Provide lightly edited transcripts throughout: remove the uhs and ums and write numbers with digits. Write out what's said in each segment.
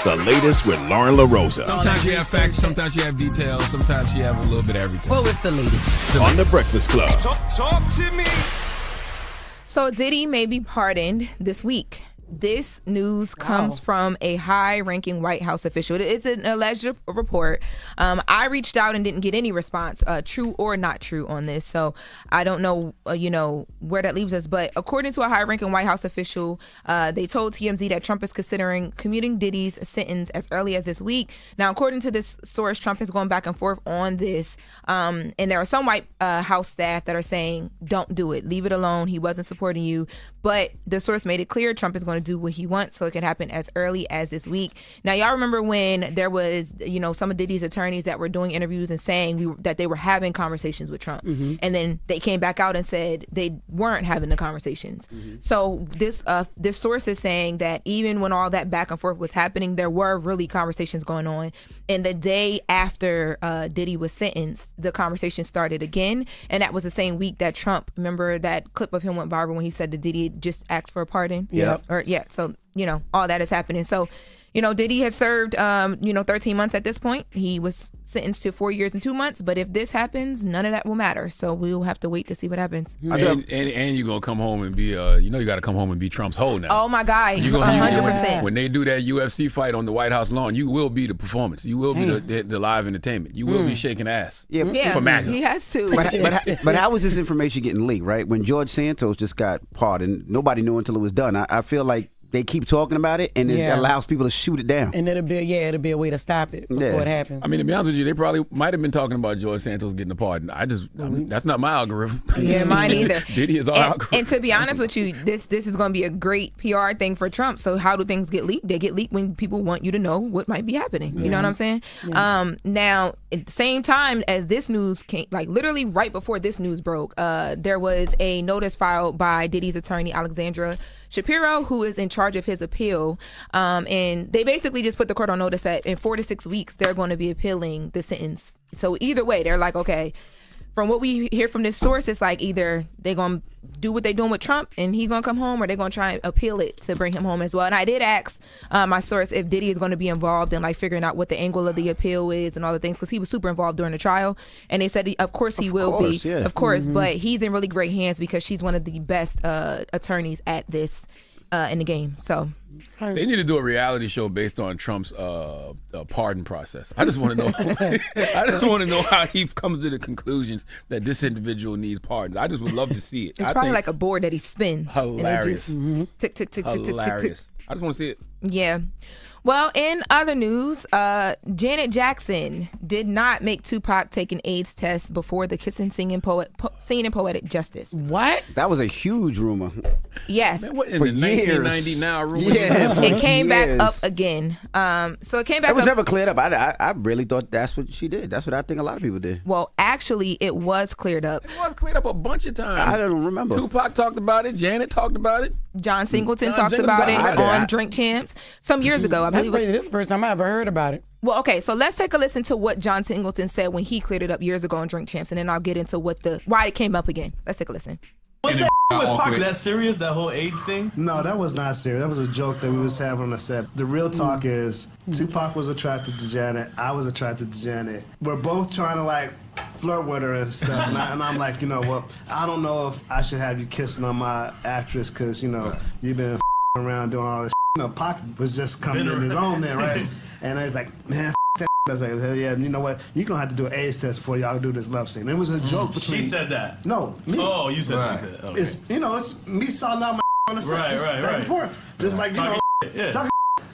The latest with Loren LoRosa. Sometimes you have facts, sometimes you have details, sometimes you have a little bit of everything. Well, what's the latest? On The Breakfast Club. Talk to me. So Diddy may be pardoned this week. This news comes from a high-ranking White House official. It's an alleged report. I reached out and didn't get any response, true or not true, on this. So I don't know, where that leaves us. But according to a high-ranking White House official, they told TMZ that Trump is considering commuting Diddy's sentence as early as this week. Now, according to this source, Trump is going back and forth on this. And there are some White House staff that are saying, don't do it. Leave it alone. He wasn't supporting you. But the source made it clear Trump is going to do what he wants, so it could happen as early as this week. Now, y'all remember when there was, some of Diddy's attorneys that were doing interviews and saying that they were having conversations with Trump, and then they came back out and said they weren't having the conversations. So this source is saying that even when all that back and forth was happening, there were really conversations going on. And the day after Diddy was sentenced, the conversation started again, and that was the same week that Trump, remember that clip of him went viral when he said that Diddy just asked for a pardon? So, all that is happening. So, Diddy has served, 13 months at this point. He was sentenced to 4 years and 2 months. But if this happens, none of that will matter. So we'll have to wait to see what happens. And you're going to come home and be, you got to come home and be Trump's hoe now. Oh, my God. 100%. When they do that UFC fight on the White House lawn, you will be the performance. You will be the live entertainment. You will be shaking ass. For MAGA. He has to. But how was this information getting leaked, right? When George Santos just got pardoned, nobody knew until it was done. I feel like they keep talking about it, and it allows people to shoot it down. And it'll be a way to stop it before it happens. I mean, to be honest with you, they probably might have been talking about George Santos getting a pardon. That's not my algorithm. Yeah, mine either. Diddy is our algorithm. And to be honest with you, this is going to be a great PR thing for Trump. So how do things get leaked? They get leaked when people want you to know what might be happening. You know what I'm saying? Yeah. Now, at the same time as this news came, like literally right before this news broke, there was a notice filed by Diddy's attorney, Alexandra Shapiro, who is in charge of his appeal. And they basically just put the court on notice that in 4 to 6 weeks, they're going to be appealing the sentence. So either way, they're like, okay, from what we hear from this source, it's like either they're going to do what they're doing with Trump and he's going to come home, or they're going to try and appeal it to bring him home as well. And I did ask my source if Diddy is going to be involved in like figuring out what the angle of the appeal is and all the things, because he was super involved during the trial. And they said, of course he will be. Yeah. Of course, but he's in really great hands because she's one of the best attorneys at this in the game. So they need to do a reality show based on Trump's pardon process. I just want to know. I just want to know how he comes to the conclusions that this individual needs pardons. I just would love to see it. It's probably like a board that he spins. Hilarious. Tick, tick, tick, tick, tick, tick, tick. I just want to see it. Yeah. Well, in other news, Janet Jackson did not make Tupac take an AIDS test before the kissing scene in Poetic Justice. What? That was a huge rumor. Yes. Man, what in the 1990 now rumor? Yeah, it came back up again. So it came back up. It was never cleared up. I really thought that's what she did. That's what I think a lot of people did. Well, actually, it was cleared up. It was cleared up a bunch of times. I don't remember. Tupac talked about it. Janet talked about it. John Singleton talked about it on Drink Champs some years ago. I believe this is the first time I ever heard about it. Well, okay, so let's take a listen to what John Singleton said when he cleared it up years ago on Drink Champs, and then I'll get into why it came up again. Let's take a listen. Was that with Pac that serious, that whole AIDS thing? No, that was not serious. That was a joke that we was having on the set. The real talk is Tupac was attracted to Janet. I was attracted to Janet. We're both trying to like flirt with her and stuff. And I'm like, I don't know if I should have you kissing on my actress because, you've been around doing all this. Pac was just coming in his own there, right? And it's like, man, that. I was like, hell yeah, you know what? You're going to have to do an AIDS test before y'all do this love scene. It was a joke between... She said that? No, me. Oh, you said that. Okay. It's me saw out my on the set. Right. Before. Just like, talking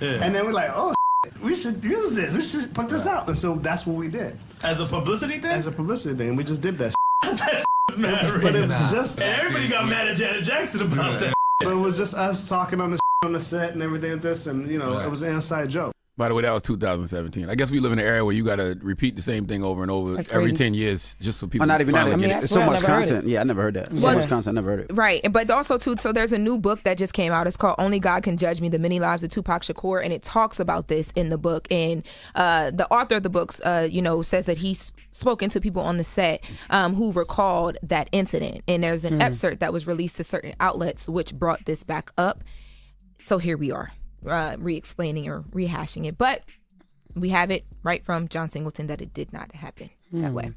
and then we're like, oh, we should use this. We should put this out. And so that's what we did. As a publicity thing? As a publicity thing. We just did that. That was mad. But it was just... And everybody got mad at Janet Jackson about that. But it was just us talking on the set and everything like this, and it was an inside joke. By the way, that was 2017. I guess we live in an era where you got to repeat the same thing over and over every 10 years just so people. Not even that. Get it. It's so much content. Yeah, I never heard that. So much content, I never heard it. Right, but also too. So there's a new book that just came out. It's called "Only God Can Judge Me: The Many Lives of Tupac Shakur," and it talks about this in the book. And the author of the book, says that he's spoken to people on the set who recalled that incident. And there's an excerpt that was released to certain outlets which brought this back up. So here we are. re-explaining or rehashing it. But we have it right from John Singleton that it did not happen that way.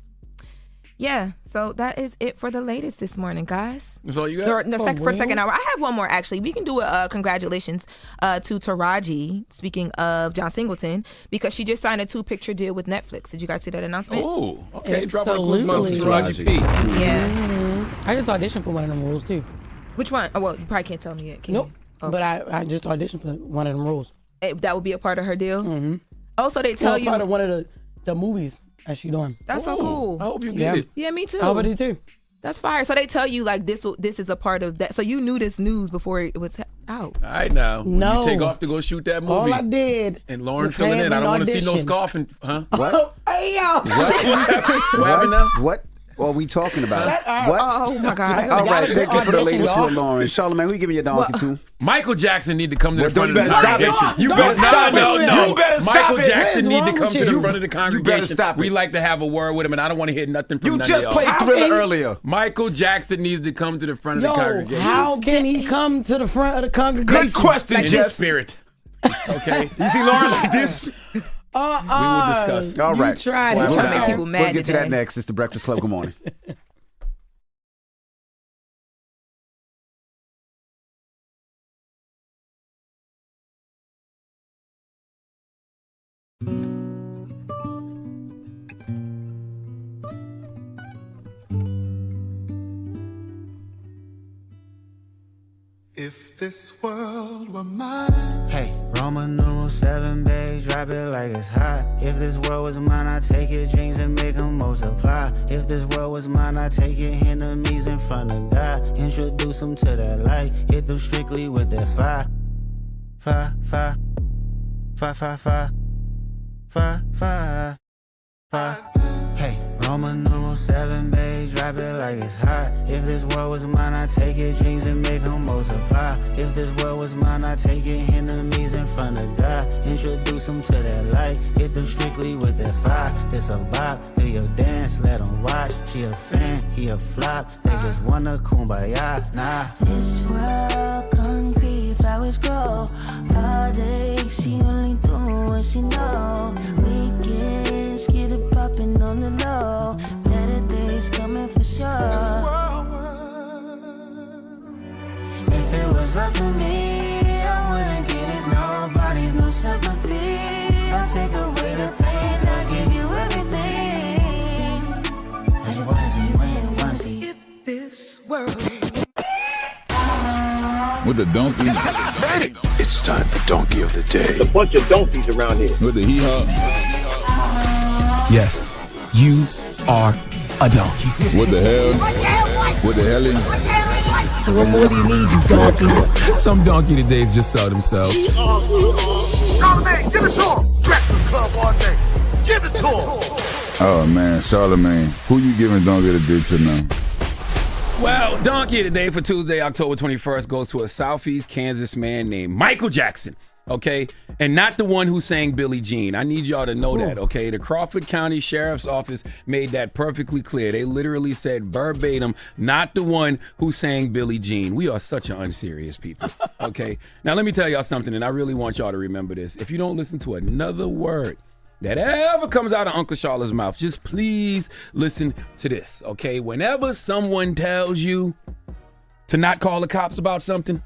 Yeah, so that is it for the latest this morning, guys. That's all you got? For the second hour. I have one more, actually. We can do a congratulations to Taraji, speaking of John Singleton, because she just signed a 2-picture deal with Netflix. Did you guys see that announcement? Oh, okay. Drop Absolutely. Taraji P. Yeah. I just auditioned for one of them roles, too. Which one? Oh, well, you probably can't tell me yet. Can Nope. you? Okay. But I just auditioned for one of them roles. That would be a part of her deal? Mm-hmm. Oh, so they tell you. Part of one of the movies that she doing. That's so cool. I hope you get it. Yeah, me too. I hope I do, too. That's fire. So they tell you like this is a part of that. So you knew this news before it was out. All right, now. When No. you take off to go shoot that movie. All I did. And Lauren was filling have in. I an don't want to see no audition. scoffing. Huh? What? Hey, yo. What happened now? What are we talking about? What? Oh my God. All right, Y'all thank you for the audition, latest y'all. with Lauren. Charlamagne, who you giving your donkey to? Michael Jackson need to come to the front of the you better stop it. congregation. You better stop it. No. You better stop Michael it. Jackson What is need to wrong come with to you? the front of the congregation. stop it. We like to have a word with him, and I don't want to hear nothing from You none just of y'all. played How Thriller can- earlier. Michael Jackson needs to come to the front of the Yo, congregation. how can he come to the front of the congregation? Good question, In his Jess. spirit. Okay? You see Lauren like this? We will discuss. All right. You tried Well, it. trying to make Wow. people mad We'll get to that today. next. It's the Breakfast Club. Good morning. If this world were mine. Hey, Roman numeral 7, babe, drop it like it's hot. If this world was mine, I'd take your dreams and make them multiply. If this world was mine, I'd take your enemies in front of God. Introduce them to that light, hit them strictly with that fire. Fire, fire, fire, fire, fire, fire, fire, fire. Hey, Roman numeral 7, babe, drop it like it's hot. If this world was mine, I'd take your dreams and make them multiply. If this world was mine, I'd take your enemies in front of God. Introduce them to that light, hit them strictly with that fire. This a vibe, do your dance, let them watch. She a fan, he a flop, they just wanna kumbaya, nah. This world concrete, flowers grow all day. She only doing what she know. Weekends, get it popping on the low. Better days coming for sure. If it was up to me, I wouldn't give it nobody's no sympathy. I'll take away the pain, I'll give you everything. I just wanna see you win, wanna see if this world. With the donkey. It's time for Donkey of the Day. A bunch of donkeys around here. With the hee-haw. Yes, you are a donkey. What the hell? What the hell? What more do you need, you donkey? Some donkey todays just sell themselves. Charlamagne, give it to him. Breakfast Club all day. Give it to him. Oh, man, Charlamagne. Who you giving donkey the day to now? Well, Donkey of the Day for Tuesday, October 21st goes to a Southeast Kansas man named Michael Jackson, okay? And not the one who sang Billie Jean. I need y'all to know that, okay? The Crawford County Sheriff's Office made that perfectly clear. They literally said verbatim, not the one who sang Billie Jean. We are such an unserious people, okay? Now, let me tell y'all something, and I really want y'all to remember this. If you don't listen to another word that ever comes out of Uncle Charlotte's mouth, just please listen to this, okay? Whenever someone tells you to not call the cops about something,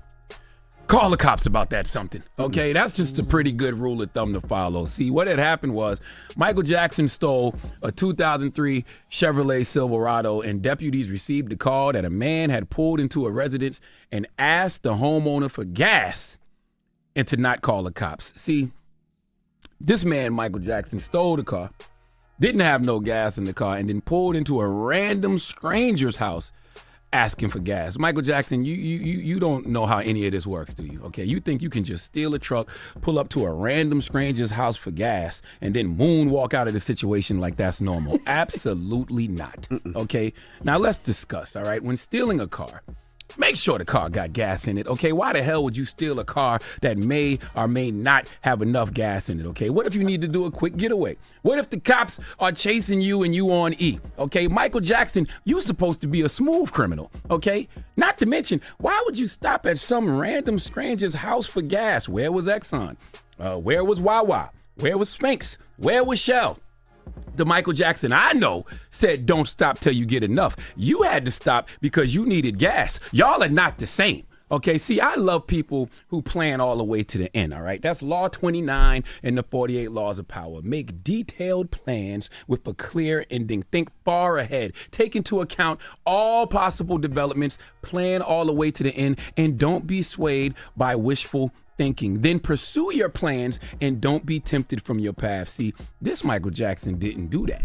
call the cops about that something, okay? That's just a pretty good rule of thumb to follow. See, what had happened was Michael Jackson stole a 2003 Chevrolet Silverado, and deputies received a call that a man had pulled into a residence and asked the homeowner for gas and to not call the cops. See, this man, Michael Jackson, stole the car, didn't have no gas in the car, and then pulled into a random stranger's house asking for gas. Michael Jackson, you don't know how any of this works, do you? Okay, you think you can just steal a truck, pull up to a random stranger's house for gas, and then moonwalk out of the situation like that's normal? Absolutely not. Okay, now let's discuss, all right? When stealing a car, Make sure the car got gas in it, okay? Why the hell would you steal a car that may or may not have enough gas in it, okay? What if you need to do a quick getaway? What if the cops are chasing you and you on E, okay? Michael Jackson, you supposed to be a smooth criminal, okay? Not to mention, why would you stop at some random stranger's house for gas? Where was Exxon? Where was Wawa? Where was Spanx? Where was Shell? The Michael Jackson I know said don't stop till you get enough. You had to stop because you needed gas. Y'all are not the same. Okay, see, I love people who plan all the way to the end, all right? That's Law 29 and the 48 Laws of Power. Make detailed plans with a clear ending. Think far ahead. Take into account all possible developments. Plan all the way to the end. And don't be swayed by wishful thinking. Then pursue your plans and don't be tempted from your path. See, this Michael Jackson didn't do that.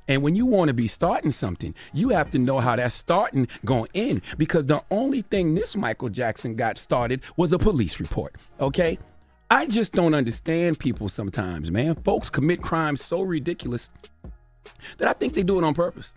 And when you want to be starting something, you have to know how that starting going to end, because the only thing this Michael Jackson got started was a police report, okay? I just don't understand people sometimes, man. Folks commit crimes so ridiculous that I think they do it on purpose.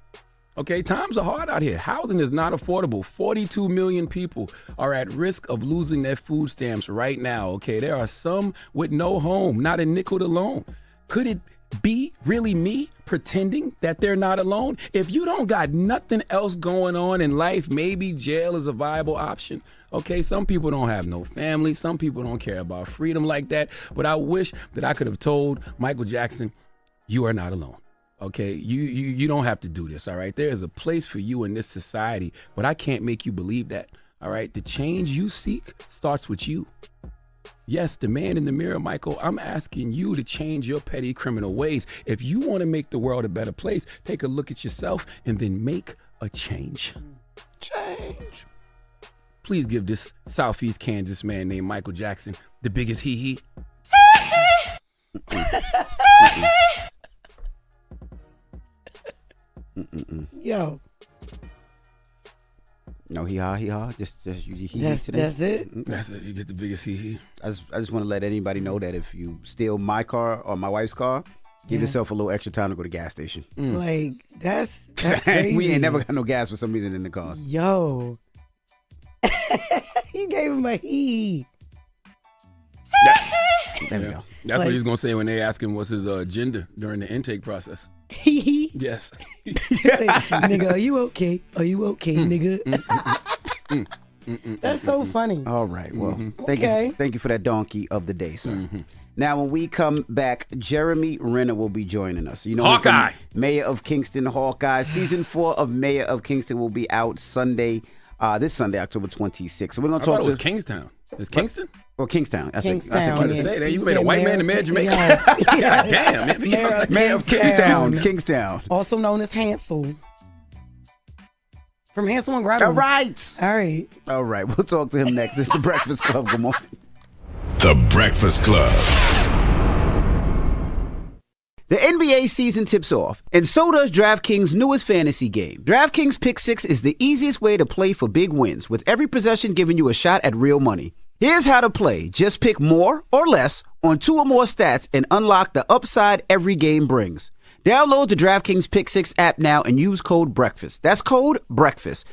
Okay, times are hard out here. Housing is not affordable. 42 million people are at risk of losing their food stamps right now. Okay, there are some with no home, not a nickel alone. Could it be really me pretending that they're not alone? If you don't got nothing else going on in life, maybe jail is a viable option. Okay, some people don't have no family. Some people don't care about freedom like that. But I wish that I could have told Michael Jackson, you are not alone. Okay, you don't have to do this, all right? There is a place for you in this society, but I can't make you believe that, all right? The change you seek starts with you. Yes, the man in the mirror, Michael, I'm asking you to change your petty criminal ways. If you want to make the world a better place, take a look at yourself and then make a change. Change. Please give this Southeast Kansas man named Michael Jackson the biggest hee-hee. Yo. No hee-haw. Just you hee-hee today. That's it? That's it. You get the biggest hee-hee. I just want to let anybody know that if you steal my car or my wife's car, give yourself a little extra time to go to the gas station. Like, that's crazy. We ain't never got no gas for some reason in the cars. Yo. You gave him a hee. There we go. That's Like- what he's going to say when they ask him what's his gender during the intake process. Hee. Yes. Say, nigga, are you okay? Are you okay, nigga? That's so funny. All right. Well, Okay. thank you for that donkey of the day, sir. Now, when we come back, Jeremy Renner will be joining us. You know, him from Hawkeye. Mayor of Kingston, Hawkeye. Season 4 of Mayor of Kingston will be out Sunday, this Sunday, October 26th. So we're going I to thought talk it was to Kingston. Is Kingston? Well, Kingstown. I said Kingstown, I was about to Kingston. say that. You You made a said white man the mayor of Jamaica. God damn. Man. Mayor of Kingstown. Kingstown. Also known as Hansel. From Hansel and Gretel. All right. All right. All right. We'll talk to him next. It's The Breakfast Club. Good morning. The Breakfast Club. The NBA season tips off, and so does DraftKings' newest fantasy game. DraftKings Pick 6 is the easiest way to play for big wins, with every possession giving you a shot at real money. Here's how to play. Just pick more or less on 2 or more stats and unlock the upside every game brings. Download the DraftKings Pick 6 app now and use code BREAKFAST. That's code BREAKFAST.